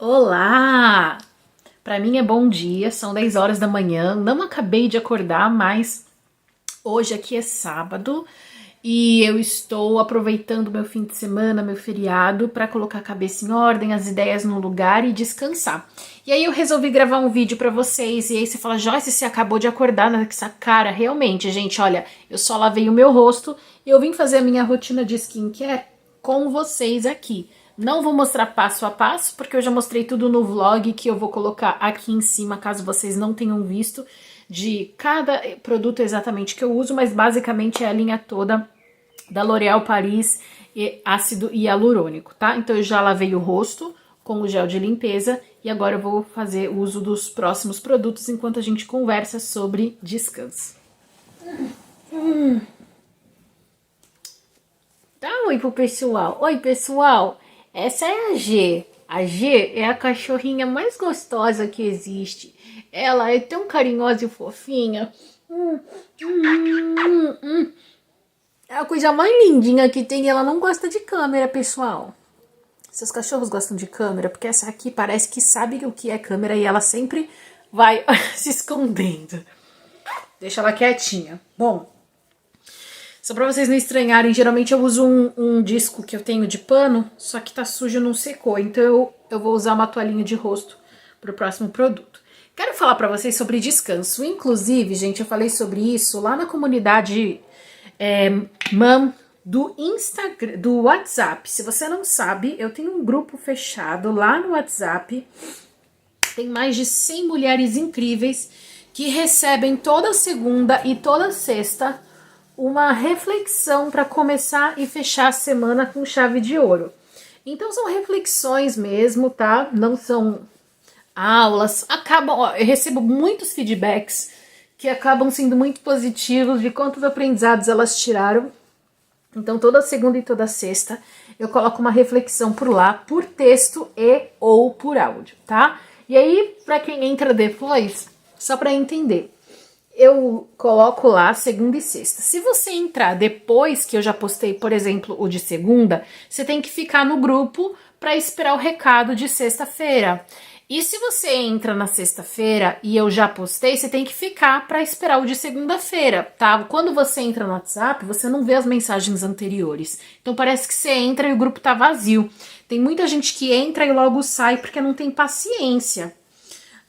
Olá! Para mim é bom dia, são 10 horas da manhã, não acabei de acordar, mas hoje aqui é sábado e eu estou aproveitando meu fim de semana, meu feriado, para colocar a cabeça em ordem, as ideias no lugar e descansar. E aí eu resolvi gravar um vídeo para vocês, e aí você fala, Joyce, você acabou de acordar nessa cara? Realmente, gente, olha, eu só lavei o meu rosto e eu vim fazer a minha rotina de skincare com vocês aqui. Não vou mostrar passo a passo, porque eu já mostrei tudo no vlog que eu vou colocar aqui em cima, caso vocês não tenham visto, de cada produto exatamente que eu uso, mas basicamente é a linha toda da L'Oréal Paris ácido hialurônico, tá? Então eu já lavei o rosto com o gel de limpeza e agora eu vou fazer uso dos próximos produtos enquanto a gente conversa sobre descanso. Dá um oi pro pessoal. Oi, pessoal. Essa é a G. A G é a cachorrinha mais gostosa que existe. Ela é tão carinhosa e fofinha. É a coisa mais lindinha que tem e ela não gosta de câmera, pessoal. Seus cachorros gostam de câmera? Porque essa aqui parece que sabe o que é câmera e ela sempre vai se escondendo. Deixa ela quietinha. Bom, só pra vocês não estranharem, geralmente eu uso um disco que eu tenho de pano, só que tá sujo e não secou, então eu vou usar uma toalhinha de rosto pro próximo produto. Quero falar pra vocês sobre descanso. Inclusive, gente, eu falei sobre isso lá na comunidade Mam do Instagram, do WhatsApp. Se você não sabe, eu tenho um grupo fechado lá no WhatsApp. Tem mais de 100 mulheres incríveis que recebem toda segunda e toda sexta uma reflexão para começar e fechar a semana com chave de ouro. Então são reflexões mesmo, tá? Não são aulas. Eu recebo muitos feedbacks que acabam sendo muito positivos de quantos aprendizados elas tiraram. Então toda segunda e toda sexta eu coloco uma reflexão por lá, por texto e ou por áudio, tá? E aí, para quem entra depois, só para entender, eu coloco lá segunda e sexta. Se você entrar depois que eu já postei, por exemplo, o de segunda, você tem que ficar no grupo para esperar o recado de sexta-feira. E se você entra na sexta-feira e eu já postei, você tem que ficar para esperar o de segunda-feira, tá? Quando você entra no WhatsApp, você não vê as mensagens anteriores. Então parece que você entra e o grupo tá vazio. Tem muita gente que entra e logo sai porque não tem paciência.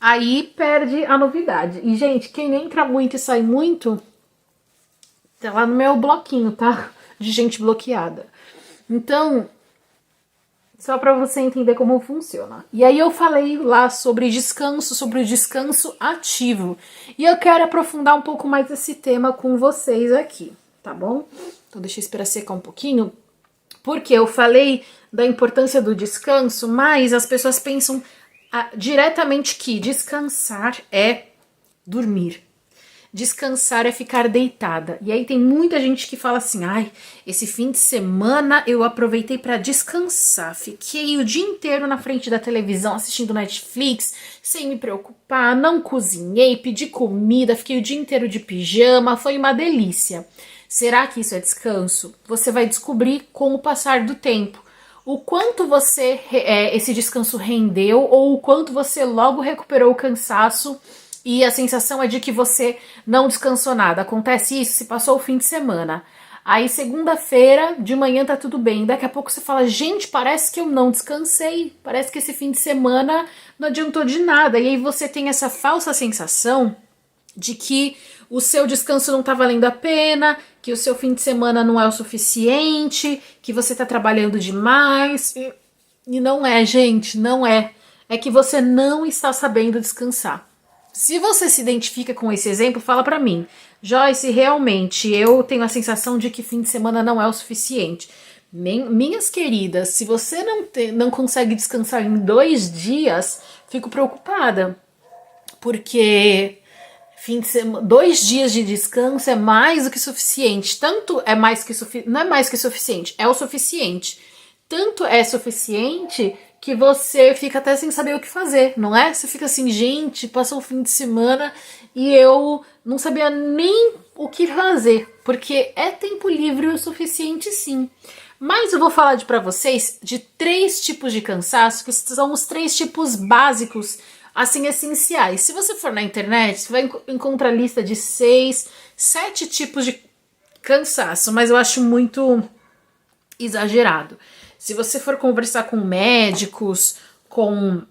Aí perde a novidade. E, gente, quem entra muito e sai muito, tá lá no meu bloquinho, tá? De gente bloqueada. Então, só para você entender como funciona. E aí eu falei lá sobre descanso, sobre o descanso ativo. E eu quero aprofundar um pouco mais esse tema com vocês aqui, tá bom? Então deixa eu esperar secar um pouquinho. Porque eu falei da importância do descanso, mas as pessoas pensam diretamente que descansar é dormir. Descansar é ficar deitada. E aí tem muita gente que fala assim, ai, esse fim de semana eu aproveitei para descansar. Fiquei o dia inteiro na frente da televisão assistindo Netflix, sem me preocupar, não cozinhei, pedi comida, fiquei o dia inteiro de pijama, foi uma delícia. Será que isso é descanso? Você vai descobrir com o passar do tempo. O quanto esse descanso rendeu ou o quanto você logo recuperou o cansaço e a sensação é de que você não descansou nada. Acontece isso, se passou o fim de semana. Aí segunda-feira, de manhã tá tudo bem. Daqui a pouco você fala, gente, parece que eu não descansei. Parece que esse fim de semana não adiantou de nada. E aí você tem essa falsa sensação de que o seu descanso não tá valendo a pena, que o seu fim de semana não é o suficiente, que você tá trabalhando demais. E não é, gente, não é. É que você não está sabendo descansar. Se você se identifica com esse exemplo, fala pra mim. Joyce, realmente, eu tenho a sensação de que fim de semana não é o suficiente. Minhas queridas, se você não consegue descansar em 2 dias, fico preocupada. Porque 2 dias de descanso é mais do que suficiente. Tanto é mais que não é mais que suficiente, é o suficiente. Tanto é suficiente que você fica até sem saber o que fazer, não é? Você fica assim, gente, passou o fim de semana e eu não sabia nem o que fazer, porque é tempo livre o suficiente sim. Mas eu vou falar para vocês de 3 tipos de cansaço, que são os 3 tipos básicos, assim, essenciais. Se você for na internet, você vai encontrar lista de 6, 7 tipos de cansaço, mas eu acho muito exagerado. Se você for conversar com médicos, com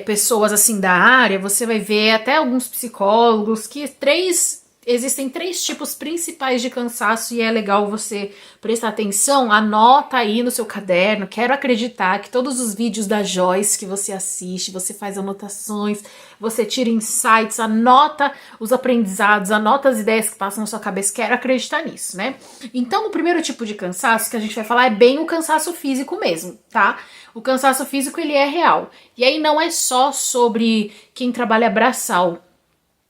pessoas assim da área, você vai ver até alguns psicólogos que existem 3 tipos principais de cansaço e é legal você prestar atenção. Anota aí no seu caderno. Quero acreditar que todos os vídeos da Joyce que você assiste, você faz anotações, você tira insights, anota os aprendizados, anota as ideias que passam na sua cabeça. Quero acreditar nisso, né? Então, o primeiro tipo de cansaço que a gente vai falar é bem o cansaço físico mesmo, tá? O cansaço físico, ele é real. E aí não é só sobre quem trabalha braçal.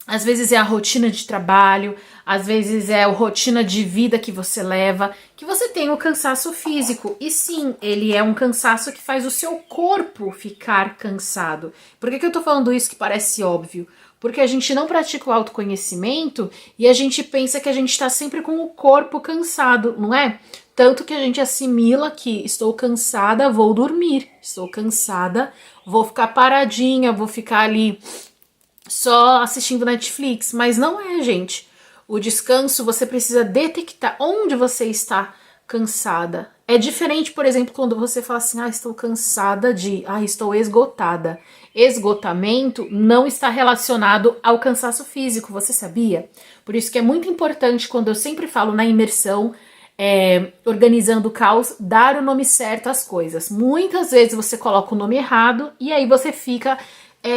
Às vezes é a rotina de trabalho, às vezes é a rotina de vida que você leva, que você tem o cansaço físico. E sim, ele é um cansaço que faz o seu corpo ficar cansado. Por que eu tô falando isso que parece óbvio? Porque a gente não pratica o autoconhecimento e a gente pensa que a gente tá sempre com o corpo cansado, não é? Tanto que a gente assimila que estou cansada, vou dormir. Estou cansada, vou ficar paradinha, vou ficar ali só assistindo Netflix, mas não é, gente. O descanso, você precisa detectar onde você está cansada. É diferente, por exemplo, quando você fala assim, estou cansada estou esgotada. Esgotamento não está relacionado ao cansaço físico, você sabia? Por isso que é muito importante, quando eu sempre falo na imersão, organizando o caos, dar o nome certo às coisas. Muitas vezes você coloca o nome errado e aí você fica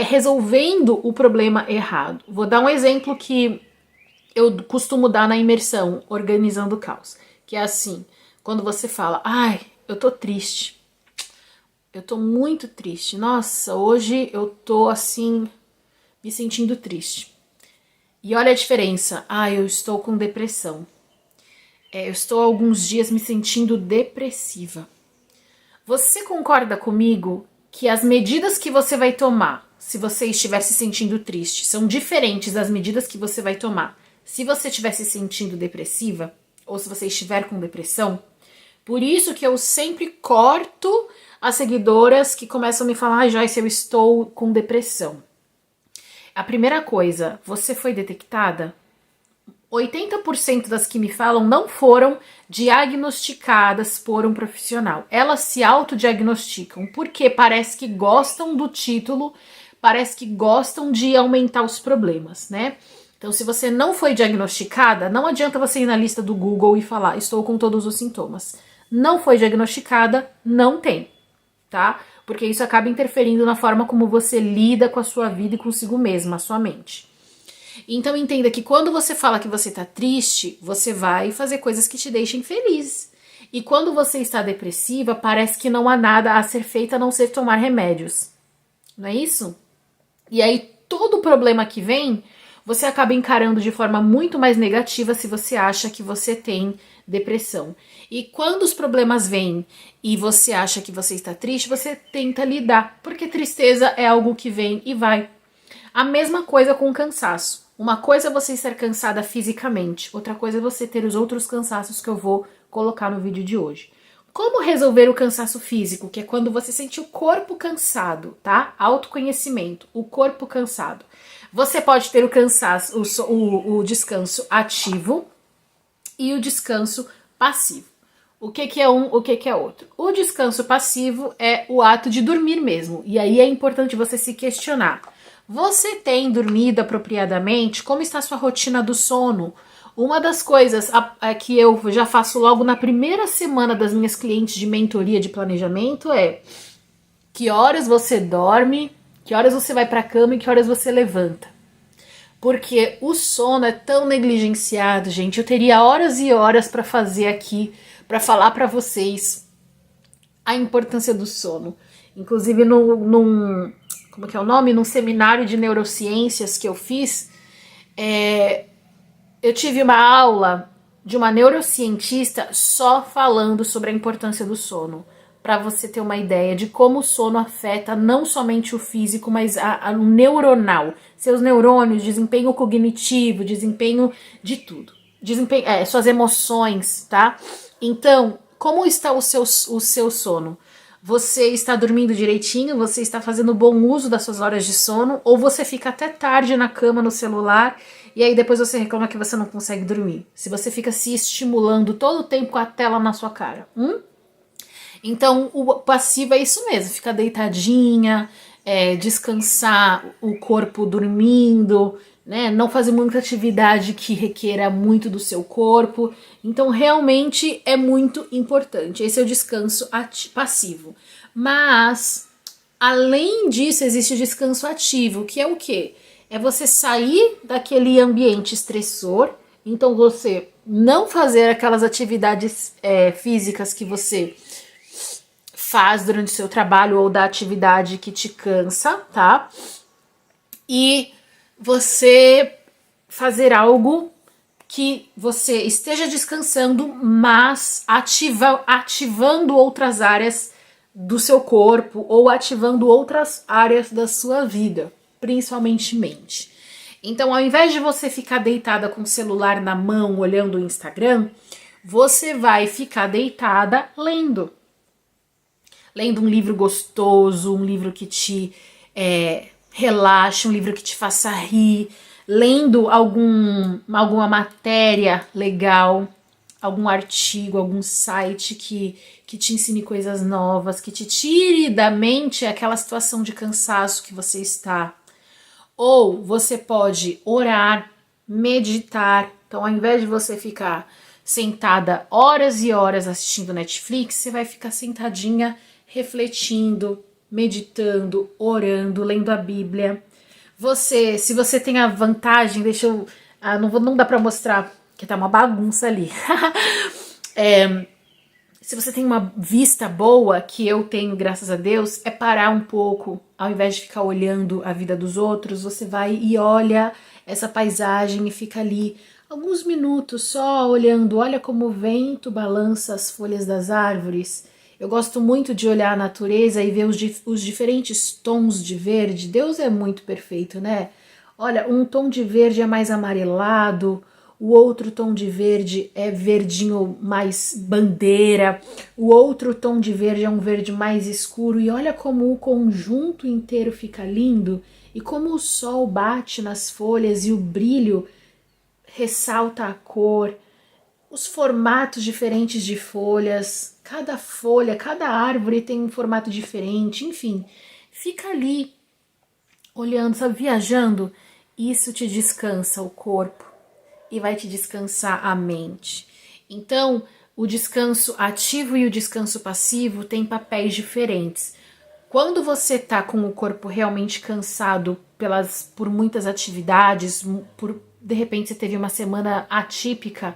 resolvendo o problema errado. Vou dar um exemplo que eu costumo dar na imersão, organizando o caos, que é assim, quando você fala, eu tô triste, eu tô muito triste, nossa, hoje eu tô assim, me sentindo triste. E olha a diferença, eu estou com depressão, eu estou há alguns dias me sentindo depressiva. Você concorda comigo que as medidas que você vai tomar, se você estiver se sentindo triste, são diferentes das medidas que você vai tomar se você estiver se sentindo depressiva ou se você estiver com depressão? Por isso que eu sempre corto as seguidoras que começam a me falar, Joyce, eu estou com depressão. A primeira coisa, você foi detectada? 80% das que me falam não foram diagnosticadas por um profissional. Elas se autodiagnosticam porque parece que gostam do título, parece que gostam de aumentar os problemas, né? Então, se você não foi diagnosticada, não adianta você ir na lista do Google e falar, estou com todos os sintomas. Não foi diagnosticada, não tem, tá? Porque isso acaba interferindo na forma como você lida com a sua vida e consigo mesma, a sua mente. Então entenda que quando você fala que você tá triste, você vai fazer coisas que te deixem feliz. E quando você está depressiva, parece que não há nada a ser feito a não ser tomar remédios. Não é isso? E aí todo problema que vem, você acaba encarando de forma muito mais negativa se você acha que você tem depressão. E quando os problemas vêm e você acha que você está triste, você tenta lidar, porque tristeza é algo que vem e vai. A mesma coisa com o cansaço. Uma coisa é você estar cansada fisicamente, outra coisa é você ter os outros cansaços que eu vou colocar no vídeo de hoje. Como resolver o cansaço físico, que é quando você sente o corpo cansado, tá? Autoconhecimento, o corpo cansado. Você pode ter o cansaço, o descanso ativo e o descanso passivo. O que é um, o que é outro? O descanso passivo é o ato de dormir mesmo, e aí é importante você se questionar. Você tem dormido apropriadamente? Como está a sua rotina do sono? Uma das coisas que eu já faço logo na primeira semana das minhas clientes de mentoria de planejamento é que horas você dorme, que horas você vai para a cama e que horas você levanta. Porque o sono é tão negligenciado, gente. Eu teria horas e horas para fazer aqui, para falar para vocês a importância do sono. Inclusive como que é o nome? Num seminário de neurociências que eu fiz, eu tive uma aula de uma neurocientista só falando sobre a importância do sono, para você ter uma ideia de como o sono afeta não somente o físico, mas o neuronal, seus neurônios, desempenho cognitivo, desempenho de tudo, suas emoções, tá? Então, Como está o seu sono? Você está dormindo direitinho? Você está fazendo bom uso das suas horas de sono? Ou você fica até tarde na cama no celular e aí depois você reclama que você não consegue dormir? Se você fica se estimulando todo o tempo com a tela na sua cara. Então, o passivo é isso mesmo, ficar deitadinha, descansar o corpo dormindo, né? Não fazer muita atividade que requeira muito do seu corpo. Então, realmente é muito importante. Esse é o descanso passivo. Mas, além disso, existe o descanso ativo, que é o quê? É você sair daquele ambiente estressor. Então, você não fazer aquelas atividades físicas que você faz durante o seu trabalho ou da atividade que te cansa, tá? E você fazer algo que você esteja descansando, mas ativando outras áreas do seu corpo ou ativando outras áreas da sua vida, principalmente mente. Então, ao invés de você ficar deitada com o celular na mão olhando o Instagram, você vai ficar deitada lendo. Lendo um livro gostoso, um livro que te relaxe, um livro que te faça rir, lendo alguma matéria legal, algum artigo, algum site que te ensine coisas novas, que te tire da mente aquela situação de cansaço que você está. Ou você pode orar, meditar. Então, ao invés de você ficar sentada horas e horas assistindo Netflix, você vai ficar sentadinha refletindo, meditando, orando, lendo a Bíblia. Se você tem a vantagem, não dá pra mostrar, que tá uma bagunça ali. Se você tem uma vista boa, que eu tenho, graças a Deus, é parar um pouco, ao invés de ficar olhando a vida dos outros, você vai e olha essa paisagem e fica ali alguns minutos só olhando, olha como o vento balança as folhas das árvores. Eu gosto muito de olhar a natureza e ver os diferentes tons de verde. Deus é muito perfeito, né? Olha, um tom de verde é mais amarelado, o outro tom de verde é verdinho mais bandeira, o outro tom de verde é um verde mais escuro. E olha como o conjunto inteiro fica lindo e como o sol bate nas folhas e o brilho ressalta a cor. Os formatos diferentes de folhas, cada folha, cada árvore tem um formato diferente, enfim, fica ali olhando, sabe, viajando. Isso te descansa o corpo e vai te descansar a mente. Então, o descanso ativo e o descanso passivo têm papéis diferentes. Quando você tá com o corpo realmente cansado por muitas atividades, de repente você teve uma semana atípica,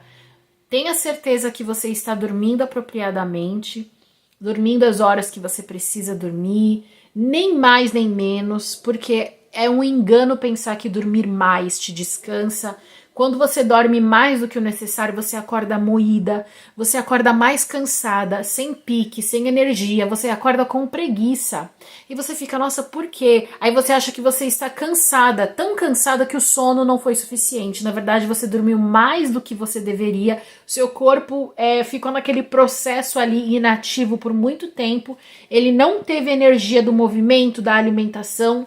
tenha certeza que você está dormindo apropriadamente, dormindo as horas que você precisa dormir, nem mais nem menos, porque é um engano pensar que dormir mais te descansa. Quando você dorme mais do que o necessário, você acorda moída, você acorda mais cansada, sem pique, sem energia, você acorda com preguiça. E você fica, nossa, por quê? Aí você acha que você está cansada, tão cansada que o sono não foi suficiente. Na verdade, você dormiu mais do que você deveria, seu corpo ficou naquele processo ali inativo por muito tempo, ele não teve energia do movimento, da alimentação.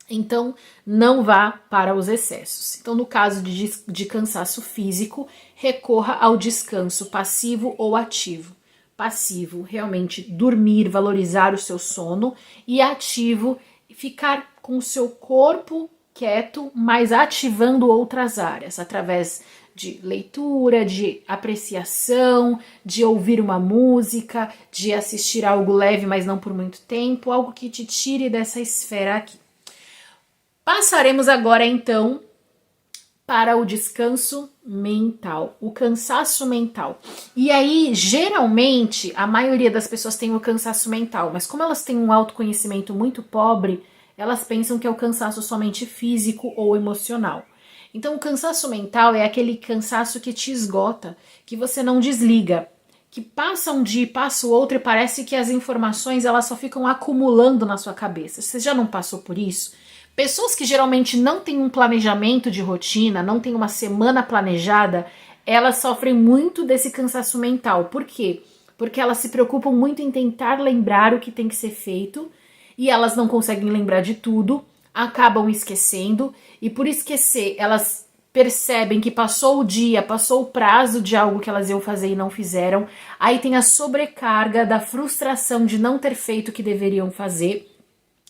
Então, não vá para os excessos. Então, no caso de cansaço físico, recorra ao descanso passivo ou ativo. Passivo, realmente dormir, valorizar o seu sono, e ativo, ficar com o seu corpo quieto, mas ativando outras áreas, através de leitura, de apreciação, de ouvir uma música, de assistir algo leve, mas não por muito tempo, algo que te tire dessa esfera aqui. Passaremos agora, então, para o descanso mental, o cansaço mental. E aí, geralmente, a maioria das pessoas tem o cansaço mental, mas como elas têm um autoconhecimento muito pobre, elas pensam que é o cansaço somente físico ou emocional. Então, o cansaço mental é aquele cansaço que te esgota, que você não desliga, que passa um dia, passa o outro e parece que as informações elas só ficam acumulando na sua cabeça. Você já não passou por isso? Pessoas que geralmente não têm um planejamento de rotina, não têm uma semana planejada, elas sofrem muito desse cansaço mental. Por quê? porque elas se preocupam muito em tentar lembrar o que tem que ser feito e elas não conseguem lembrar de tudo, acabam esquecendo e por esquecer elas percebem que passou o dia, passou o prazo de algo que elas iam fazer e não fizeram, aí tem a sobrecarga da frustração de não ter feito o que deveriam fazer.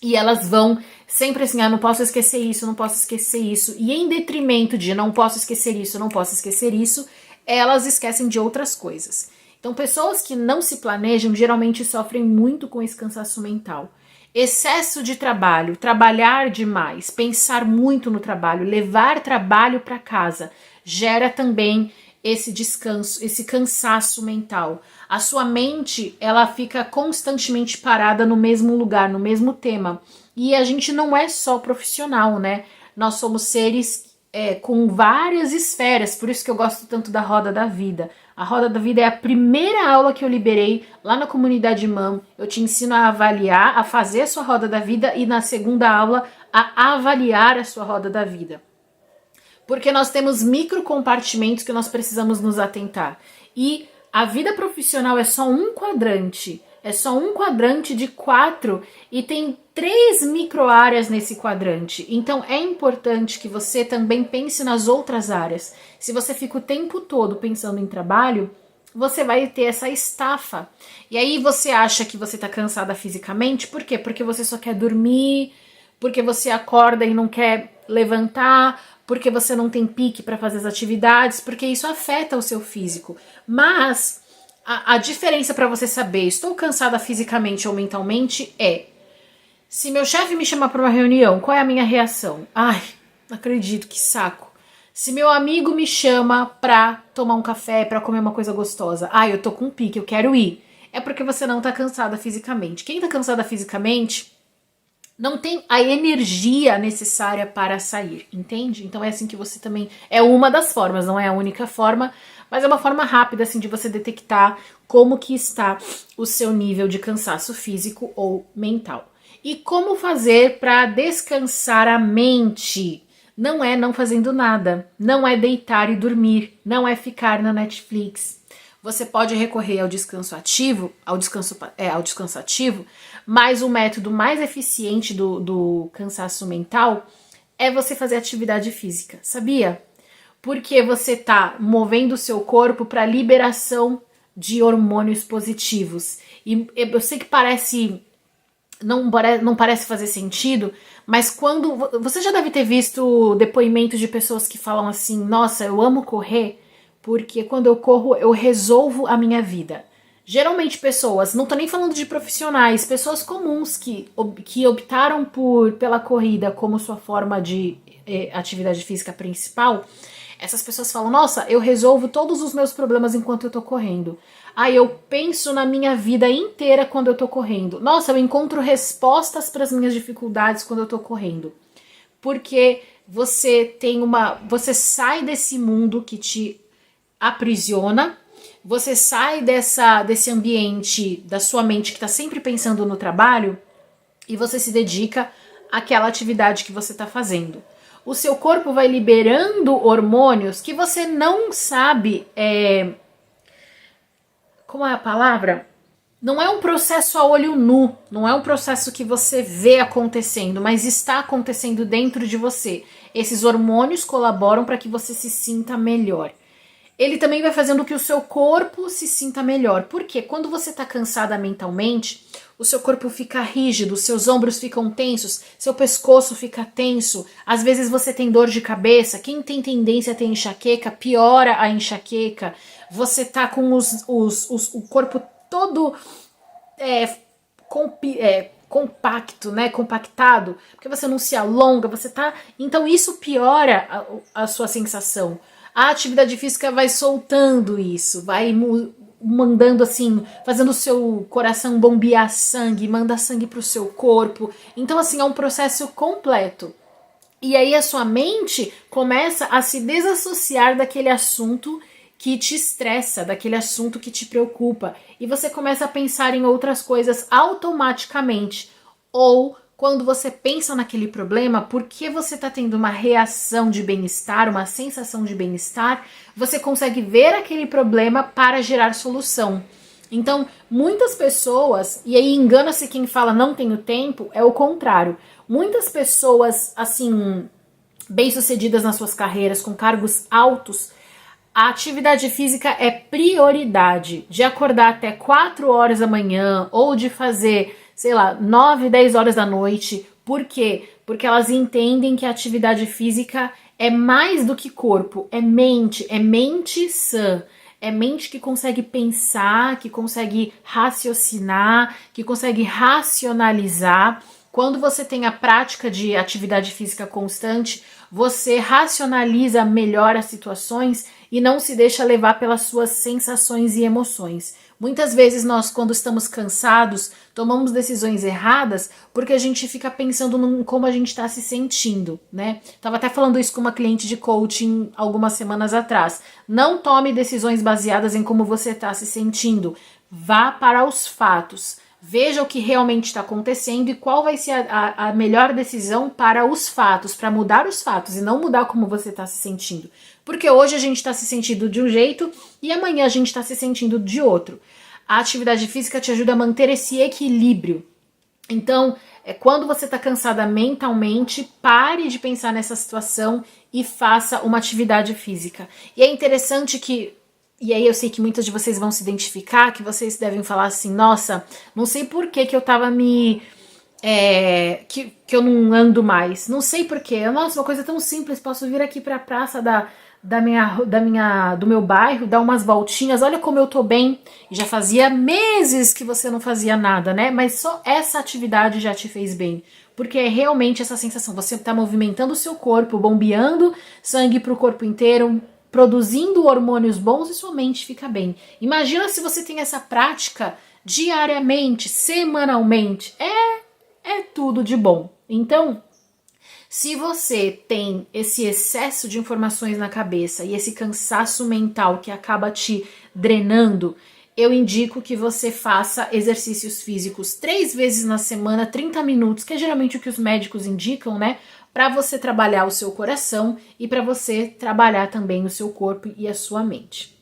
E elas vão sempre assim, não posso esquecer isso, não posso esquecer isso. E em detrimento de não posso esquecer isso, não posso esquecer isso, elas esquecem de outras coisas. Então, pessoas que não se planejam geralmente sofrem muito com esse cansaço mental. Excesso de trabalho, trabalhar demais, pensar muito no trabalho, levar trabalho para casa, gera também esse descanso, esse cansaço mental. A sua mente, ela fica constantemente parada no mesmo lugar, no mesmo tema. E a gente não é só profissional, né? Nós somos seres com várias esferas, por isso que eu gosto tanto da Roda da Vida. A Roda da Vida é a primeira aula que eu liberei lá na comunidade MAM. Eu te ensino a avaliar, a fazer a sua Roda da Vida e na segunda aula a avaliar a sua Roda da Vida. Porque nós temos microcompartimentos que nós precisamos nos atentar. E a vida profissional é só um quadrante. É só um quadrante de 4 e tem 3 microáreas nesse quadrante. Então é importante que você também pense nas outras áreas. Se você fica o tempo todo pensando em trabalho, você vai ter essa estafa. E aí você acha que você está cansada fisicamente. Por quê? Porque você só quer dormir, porque você acorda e não quer levantar, porque você não tem pique para fazer as atividades, porque isso afeta o seu físico. Mas a diferença para você saber, estou cansada fisicamente ou mentalmente, é: se meu chefe me chamar para uma reunião, qual é a minha reação? Ai, não acredito, que saco. Se meu amigo me chama pra tomar um café, pra comer uma coisa gostosa, ai, eu tô com pique, eu quero ir. É porque você não tá cansada fisicamente. Quem tá cansada fisicamente não tem a energia necessária para sair, entende? Então é assim que você também... É uma das formas, não é a única forma, mas é uma forma rápida, assim, de você detectar como que está o seu nível de cansaço físico ou mental. E como fazer para descansar a mente? Não é não fazendo nada, não é deitar e dormir, não é ficar na Netflix. Você pode recorrer ao descanso ativo, ao descanso ativo, mas o método mais eficiente do cansaço mental é você fazer atividade física, sabia? Porque você está movendo o seu corpo para liberação de hormônios positivos. E eu sei que não parece fazer sentido, mas quando... Você já deve ter visto depoimentos de pessoas que falam assim: nossa, eu amo correr, porque quando eu corro eu resolvo a minha vida. Geralmente pessoas, não tô nem falando de profissionais, pessoas comuns que optaram pela corrida como sua forma de atividade física principal, essas pessoas falam: nossa, eu resolvo todos os meus problemas enquanto eu tô correndo. Ah, eu penso na minha vida inteira quando eu tô correndo. Nossa, eu encontro respostas para as minhas dificuldades quando eu tô correndo. Porque você sai desse mundo que te aprisiona, você sai desse ambiente da sua mente que está sempre pensando no trabalho e você se dedica àquela atividade que você está fazendo. O seu corpo vai liberando hormônios que você não sabe... Como é a palavra? Não é um processo a olho nu, não é um processo que você vê acontecendo, mas está acontecendo dentro de você. Esses hormônios colaboram para que você se sinta melhor. Ele também vai fazendo que o seu corpo se sinta melhor. Porque quando você está cansada mentalmente, o seu corpo fica rígido, seus ombros ficam tensos, seu pescoço fica tenso. Às vezes você tem dor de cabeça. Quem tem tendência a ter enxaqueca, piora a enxaqueca. Você tá com o corpo todo compacto, né? Compactado, porque você não se alonga, você tá... Então isso piora a sua sensação. A atividade física vai soltando isso, vai mandando assim, fazendo o seu coração bombear sangue, manda sangue pro seu corpo. Então assim, é um processo completo. E aí a sua mente começa a se desassociar daquele assunto que te estressa, daquele assunto que te preocupa. E você começa a pensar em outras coisas automaticamente. Ou quando você pensa naquele problema, porque você está tendo uma reação de bem-estar, uma sensação de bem-estar, você consegue ver aquele problema para gerar solução. Então, muitas pessoas, e aí engana-se quem fala não tenho tempo, é o contrário. Muitas pessoas, assim, bem-sucedidas nas suas carreiras, com cargos altos, a atividade física é prioridade. De acordar até 4 horas da manhã ou de fazer, sei lá, 9, 10 horas da noite. Por quê? Porque elas entendem que a atividade física é mais do que corpo, é mente sã. É mente que consegue pensar, que consegue raciocinar, que consegue racionalizar. Quando você tem a prática de atividade física constante, você racionaliza melhor as situações e não se deixa levar pelas suas sensações e emoções. Muitas vezes nós, quando estamos cansados, tomamos decisões erradas porque a gente fica pensando em como a gente está se sentindo, né? Tava até falando isso com uma cliente de coaching algumas semanas atrás. Não tome decisões baseadas em como você está se sentindo. Vá para os fatos. Veja o que realmente está acontecendo e qual vai ser a melhor decisão para os fatos, para mudar os fatos e não mudar como você está se sentindo. Porque hoje a gente está se sentindo de um jeito e amanhã a gente está se sentindo de outro. A atividade física te ajuda a manter esse equilíbrio. Então, quando você está cansada mentalmente, pare de pensar nessa situação e faça uma atividade física. E é interessante que, e aí eu sei que muitas de vocês vão se identificar, que vocês devem falar assim, nossa, não sei por que eu tava que eu não ando mais. Não sei por quê. Nossa, uma coisa tão simples, posso vir aqui para a praça do meu bairro, dar umas voltinhas, olha como eu tô bem. Já fazia meses que você não fazia nada, né? Mas só essa atividade já te fez bem. Porque é realmente essa sensação, você tá movimentando o seu corpo, bombeando sangue pro corpo inteiro, produzindo hormônios bons e sua mente fica bem. Imagina se você tem essa prática diariamente, semanalmente. É tudo de bom. Então, se você tem esse excesso de informações na cabeça e esse cansaço mental que acaba te drenando, eu indico que você faça exercícios físicos 3 vezes na semana, 30 minutos, que é geralmente o que os médicos indicam, né? Para você trabalhar o seu coração e para você trabalhar também o seu corpo e a sua mente.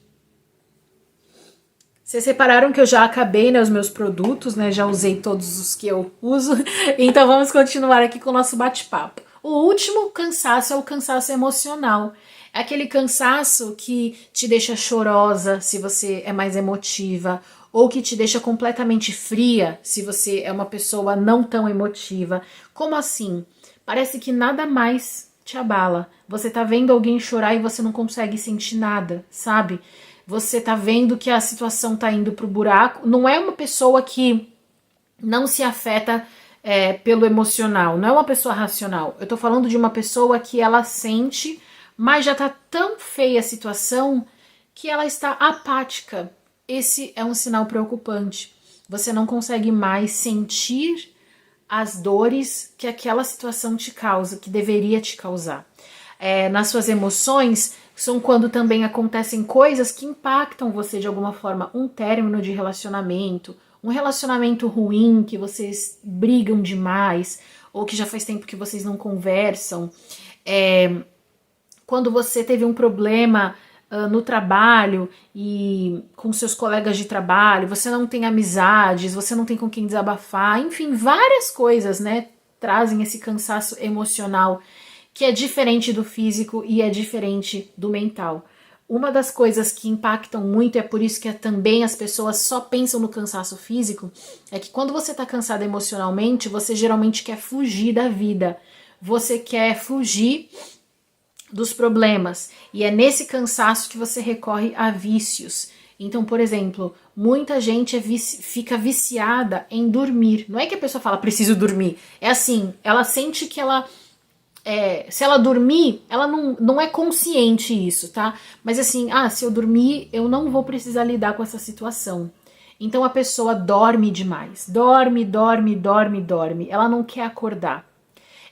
Vocês repararam que eu já acabei, né, os meus produtos, né? Já usei todos os que eu uso. Então vamos continuar aqui com o nosso bate-papo. O último cansaço é o cansaço emocional. É aquele cansaço que te deixa chorosa se você é mais emotiva, ou que te deixa completamente fria se você é uma pessoa não tão emotiva. Como assim? Parece que nada mais te abala. Você tá vendo alguém chorar e você não consegue sentir nada, sabe? Você tá vendo que a situação tá indo pro buraco. Não é uma pessoa que não se afeta pelo emocional, não é uma pessoa racional. Eu tô falando de uma pessoa que ela sente, mas já tá tão feia a situação que ela está apática. Esse é um sinal preocupante. Você não consegue mais sentir as dores que aquela situação te causa, que deveria te causar. Nas suas emoções, são quando também acontecem coisas que impactam você de alguma forma. Um término de relacionamento, um relacionamento ruim, que vocês brigam demais, ou que já faz tempo que vocês não conversam. Quando você teve um problema no trabalho e com seus colegas de trabalho, você não tem amizades, você não tem com quem desabafar, enfim, várias coisas, né, trazem esse cansaço emocional que é diferente do físico e é diferente do mental. Uma das coisas que impactam muito, é por isso que também as pessoas só pensam no cansaço físico, é que quando você está cansado emocionalmente, você geralmente quer fugir da vida, você quer fugir dos problemas, e é nesse cansaço que você recorre a vícios. Então, por exemplo, muita gente fica viciada em dormir. Não é que a pessoa fala, preciso dormir. É assim, ela sente que se ela dormir, ela não é consciente isso, tá? Mas assim, se eu dormir, eu não vou precisar lidar com essa situação. Então a pessoa dorme demais. Dorme. Ela não quer acordar.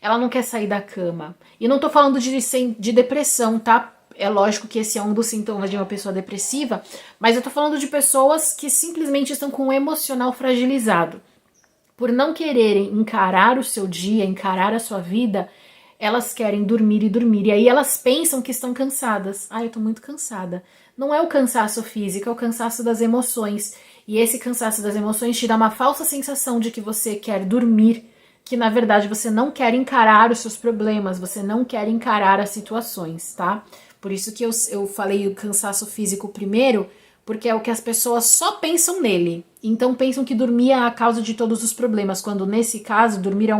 Ela não quer sair da cama. E não tô falando de depressão, tá? É lógico que esse é um dos sintomas de uma pessoa depressiva, mas eu tô falando de pessoas que simplesmente estão com o emocional fragilizado. Por não quererem encarar o seu dia, encarar a sua vida, elas querem dormir e dormir. E aí elas pensam que estão cansadas. Eu tô muito cansada. Não é o cansaço físico, é o cansaço das emoções. E esse cansaço das emoções te dá uma falsa sensação de que você quer dormir, que na verdade você não quer encarar os seus problemas, você não quer encarar as situações, tá? Por isso que eu falei o cansaço físico primeiro, porque é o que as pessoas só pensam nele. Então pensam que dormir é a causa de todos os problemas, quando nesse caso dormir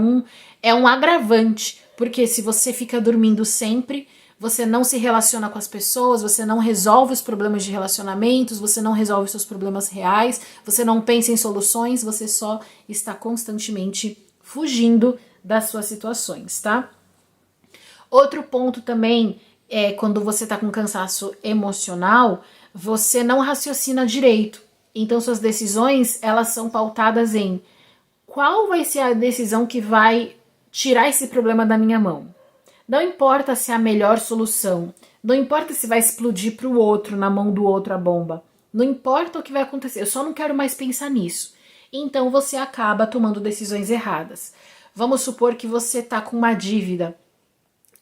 é um agravante, porque se você fica dormindo sempre, você não se relaciona com as pessoas, você não resolve os problemas de relacionamentos, você não resolve seus problemas reais, você não pensa em soluções, você só está constantemente fugindo das suas situações, tá? Outro ponto também é quando você tá com cansaço emocional, você não raciocina direito. Então suas decisões, elas são pautadas em qual vai ser a decisão que vai tirar esse problema da minha mão. Não importa se é a melhor solução, não importa se vai explodir para o outro, na mão do outro a bomba. Não importa o que vai acontecer, eu só não quero mais pensar nisso. Então você acaba tomando decisões erradas. Vamos supor que você está com uma dívida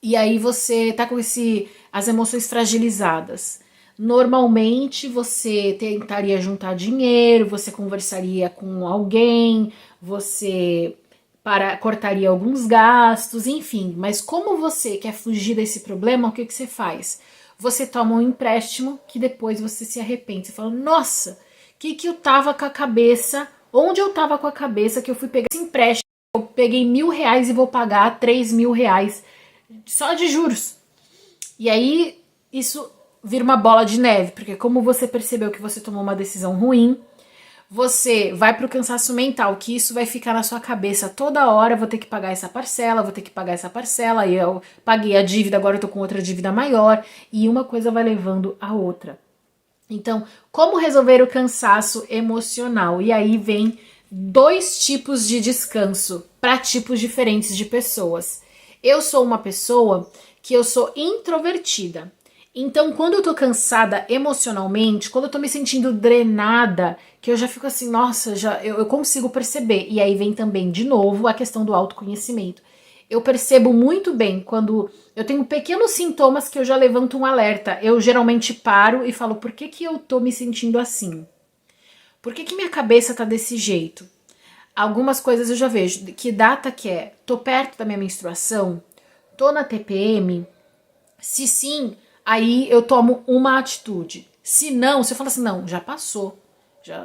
e aí você tá com as emoções fragilizadas. Normalmente você tentaria juntar dinheiro, você conversaria com alguém, você cortaria alguns gastos, enfim. Mas como você quer fugir desse problema, o que você faz? Você toma um empréstimo que depois você se arrepende. Você fala, nossa, que eu tava com a cabeça? Onde eu tava com a cabeça que eu fui pegar esse empréstimo? Eu peguei R$ 1.000 e vou pagar R$ 3.000 só de juros. E aí isso vira uma bola de neve, porque como você percebeu que você tomou uma decisão ruim, você vai pro cansaço mental, que isso vai ficar na sua cabeça toda hora, vou ter que pagar essa parcela, vou ter que pagar essa parcela, e eu paguei a dívida, agora eu tô com outra dívida maior, e uma coisa vai levando a outra. Então, como resolver o cansaço emocional? E aí vem 2 tipos de descanso para tipos diferentes de pessoas. Eu sou uma pessoa que eu sou introvertida. Então, quando eu tô cansada emocionalmente, quando eu tô me sentindo drenada, que eu já fico assim, nossa, eu consigo perceber. E aí vem também, de novo, a questão do autoconhecimento. Eu percebo muito bem quando eu tenho pequenos sintomas que eu já levanto um alerta. Eu geralmente paro e falo, por que eu tô me sentindo assim? Por que minha cabeça tá desse jeito? Algumas coisas eu já vejo. Que data que é? Tô perto da minha menstruação? Tô na TPM? Se sim, aí eu tomo uma atitude. Se não, se eu falo assim, não, já passou.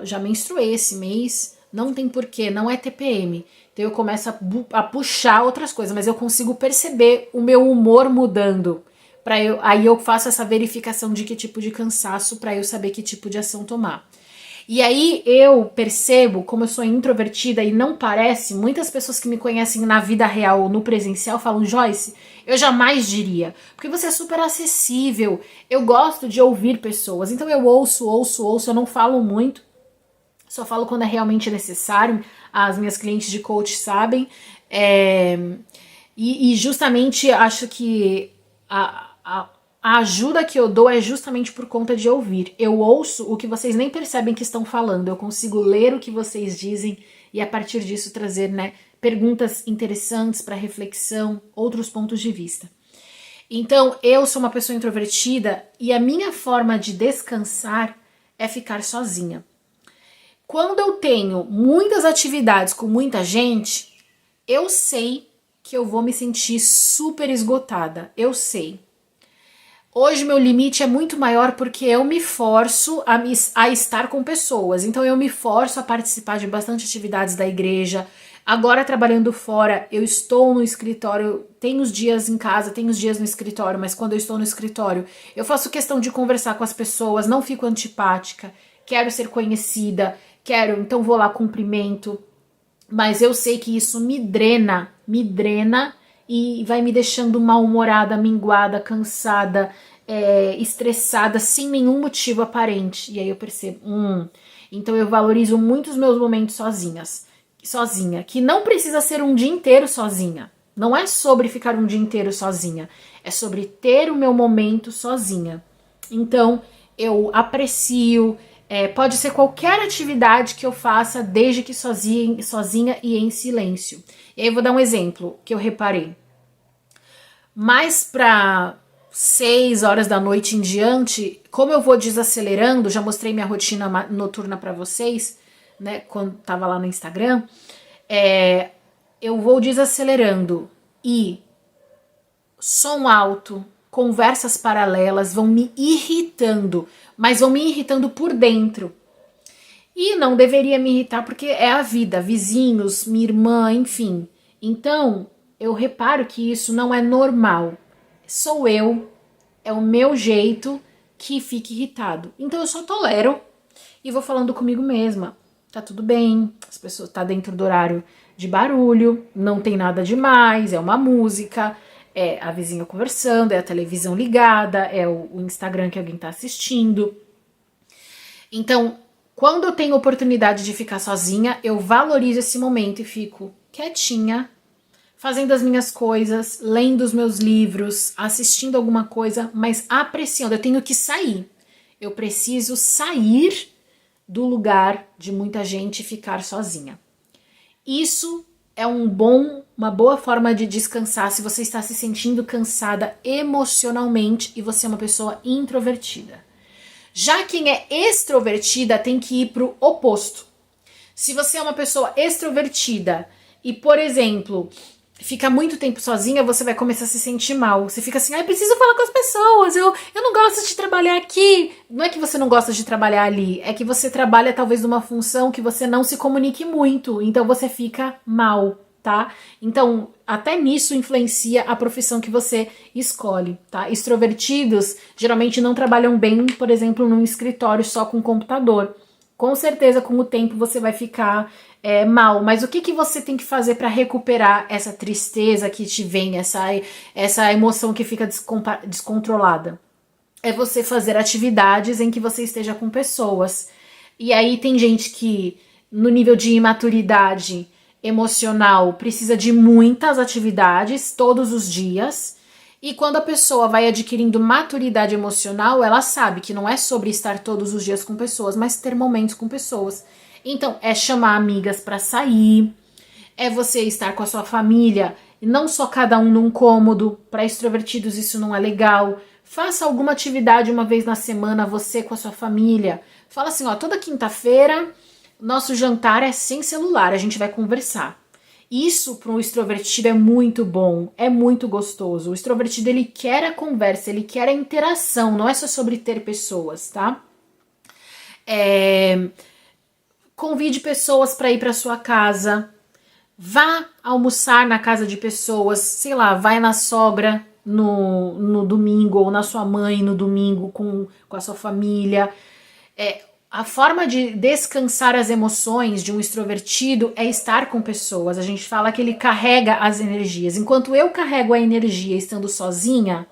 Já menstruei esse mês, não tem porquê, não é TPM. Então eu começo a puxar outras coisas, mas eu consigo perceber o meu humor mudando. Aí eu faço essa verificação de que tipo de cansaço para eu saber que tipo de ação tomar. E aí eu percebo, como eu sou introvertida e não parece, muitas pessoas que me conhecem na vida real ou no presencial falam, Joyce, eu jamais diria, porque você é super acessível, eu gosto de ouvir pessoas, então eu ouço, eu não falo muito, só falo quando é realmente necessário, as minhas clientes de coach sabem, e justamente acho que a ajuda que eu dou é justamente por conta de ouvir. Eu ouço o que vocês nem percebem que estão falando, eu consigo ler o que vocês dizem e a partir disso trazer, né, perguntas interessantes para reflexão, outros pontos de vista. Então, eu sou uma pessoa introvertida e a minha forma de descansar é ficar sozinha. Quando eu tenho muitas atividades com muita gente, eu sei que eu vou me sentir super esgotada, eu sei. Hoje meu limite é muito maior porque eu me forço a estar com pessoas. Então eu me forço a participar de bastante atividades da igreja. Agora trabalhando fora, eu estou no escritório, tenho os dias em casa, tenho os dias no escritório, mas quando eu estou no escritório, eu faço questão de conversar com as pessoas, não fico antipática, quero ser conhecida, então vou lá, cumprimento. Mas eu sei que isso me drena e vai me deixando mal-humorada, minguada, cansada, estressada, sem nenhum motivo aparente. E aí eu percebo, então eu valorizo muito os meus momentos sozinha, que não precisa ser um dia inteiro sozinha. Não é sobre ficar um dia inteiro sozinha, é sobre ter o meu momento sozinha. Então eu aprecio, pode ser qualquer atividade que eu faça, desde que sozinha e em silêncio. E aí eu vou dar um exemplo que eu reparei. Mais pra 6 horas da noite em diante, como eu vou desacelerando, já mostrei minha rotina noturna para vocês, né, quando tava lá no Instagram, eu vou desacelerando e som alto, conversas paralelas vão me irritando, mas vão me irritando por dentro. E não deveria me irritar porque é a vida, vizinhos, minha irmã, enfim. Então, eu reparo que isso não é normal. Sou eu, é o meu jeito que fica irritado. Então eu só tolero e vou falando comigo mesma. Tá tudo bem, as pessoas tá dentro do horário de barulho, não tem nada demais, é uma música, é a vizinha conversando, é a televisão ligada, é o Instagram que alguém tá assistindo. Então, quando eu tenho oportunidade de ficar sozinha, eu valorizo esse momento e fico quietinha, fazendo as minhas coisas, lendo os meus livros, assistindo alguma coisa, mas apreciando. Eu tenho que sair. Eu preciso sair do lugar de muita gente e ficar sozinha. Isso é uma boa forma de descansar se você está se sentindo cansada emocionalmente e você é uma pessoa introvertida. Já quem é extrovertida tem que ir para o oposto. Se você é uma pessoa extrovertida e, por exemplo, fica muito tempo sozinha, você vai começar a se sentir mal. Você fica assim, preciso falar com as pessoas, eu não gosto de trabalhar aqui. Não é que você não gosta de trabalhar ali, é que você trabalha talvez numa função que você não se comunique muito, então você fica mal, tá? Então, até nisso influencia a profissão que você escolhe, tá? Extrovertidos geralmente não trabalham bem, por exemplo, num escritório só com computador. Com certeza, com o tempo, você vai ficar mal. Mas o que você tem que fazer para recuperar essa tristeza que te vem, essa emoção que fica descontrolada? É você fazer atividades em que você esteja com pessoas. E aí tem gente que, no nível de imaturidade emocional, precisa de muitas atividades todos os dias. E quando a pessoa vai adquirindo maturidade emocional, ela sabe que não é sobre estar todos os dias com pessoas, mas ter momentos com pessoas. Então, é chamar amigas para sair, é você estar com a sua família, e não só cada um num cômodo. Para extrovertidos isso não é legal. Faça alguma atividade uma vez na semana, você com a sua família. Fala assim, toda quinta-feira, nosso jantar é sem celular, a gente vai conversar. Isso para um extrovertido é muito bom, é muito gostoso. O extrovertido, ele quer a conversa, ele quer a interação, não é só sobre ter pessoas, tá? Convide pessoas para ir para sua casa, vá almoçar na casa de pessoas, sei lá, vai na sogra no domingo, ou na sua mãe no domingo com a sua família. A forma de descansar as emoções de um extrovertido é estar com pessoas. A gente fala que ele carrega as energias. Enquanto eu carrego a energia estando sozinha,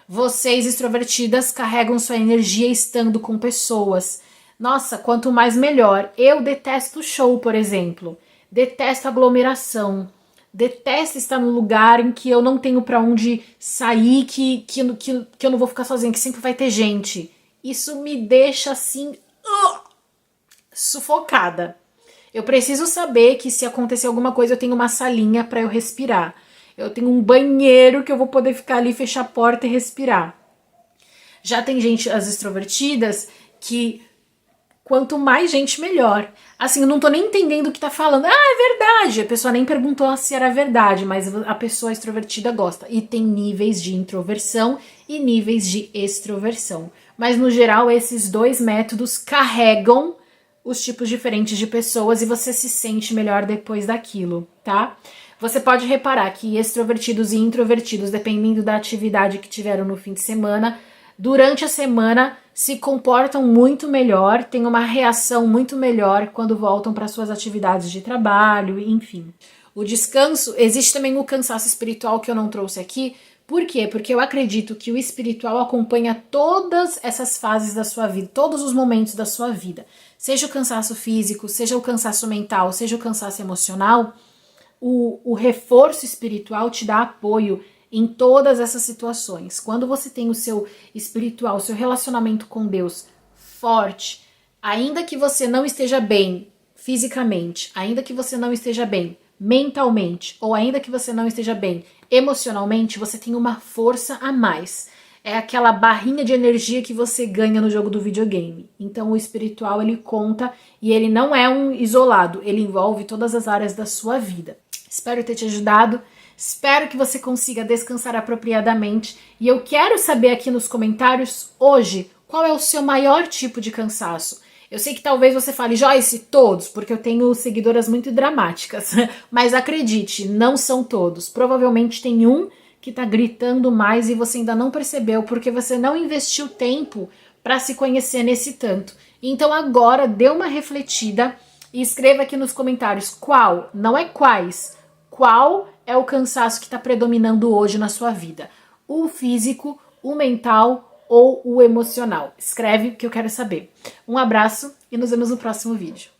vocês extrovertidas carregam sua energia estando com pessoas. Nossa, quanto mais melhor. Eu detesto show, por exemplo. Detesto aglomeração. Detesto estar num lugar em que eu não tenho pra onde sair, que eu não vou ficar sozinha, que sempre vai ter gente. Isso me deixa assim sufocada. Eu preciso saber que se acontecer alguma coisa eu tenho uma salinha para eu respirar. Eu tenho um banheiro que eu vou poder ficar ali, fechar a porta e respirar. Já tem gente, as extrovertidas, que quanto mais gente, melhor. Assim, eu não tô nem entendendo o que tá falando. É verdade. A pessoa nem perguntou se era verdade, mas a pessoa extrovertida gosta. E tem níveis de introversão e níveis de extroversão. Mas, no geral, esses dois métodos carregam os tipos diferentes de pessoas e você se sente melhor depois daquilo, tá? Você pode reparar que extrovertidos e introvertidos, dependendo da atividade que tiveram no fim de semana, durante a semana se comportam muito melhor, têm uma reação muito melhor quando voltam para suas atividades de trabalho, enfim. O descanso, existe também o cansaço espiritual que eu não trouxe aqui. Por quê? Porque eu acredito que o espiritual acompanha todas essas fases da sua vida, todos os momentos da sua vida. Seja o cansaço físico, seja o cansaço mental, seja o cansaço emocional, o reforço espiritual te dá apoio em todas essas situações. Quando você tem o seu espiritual, o seu relacionamento com Deus forte, ainda que você não esteja bem fisicamente, ainda que você não esteja bem mentalmente, ou ainda que você não esteja bem emocionalmente, você tem uma força a mais. é aquela barrinha de energia que você ganha no jogo do videogame. Então o espiritual ele conta e ele não é um isolado, ele envolve todas as áreas da sua vida. Espero ter te ajudado, espero que você consiga descansar apropriadamente e eu quero saber aqui nos comentários hoje qual é o seu maior tipo de cansaço. Eu sei que talvez você fale, Joyce, todos, porque eu tenho seguidoras muito dramáticas, mas acredite, não são todos. Provavelmente tem um que tá gritando mais e você ainda não percebeu porque você não investiu tempo para se conhecer nesse tanto. Então agora dê uma refletida e escreva aqui nos comentários qual, não é quais, qual é o cansaço que está predominando hoje na sua vida. O físico, o mental ou o emocional. Escreve que eu quero saber. Um abraço e nos vemos no próximo vídeo.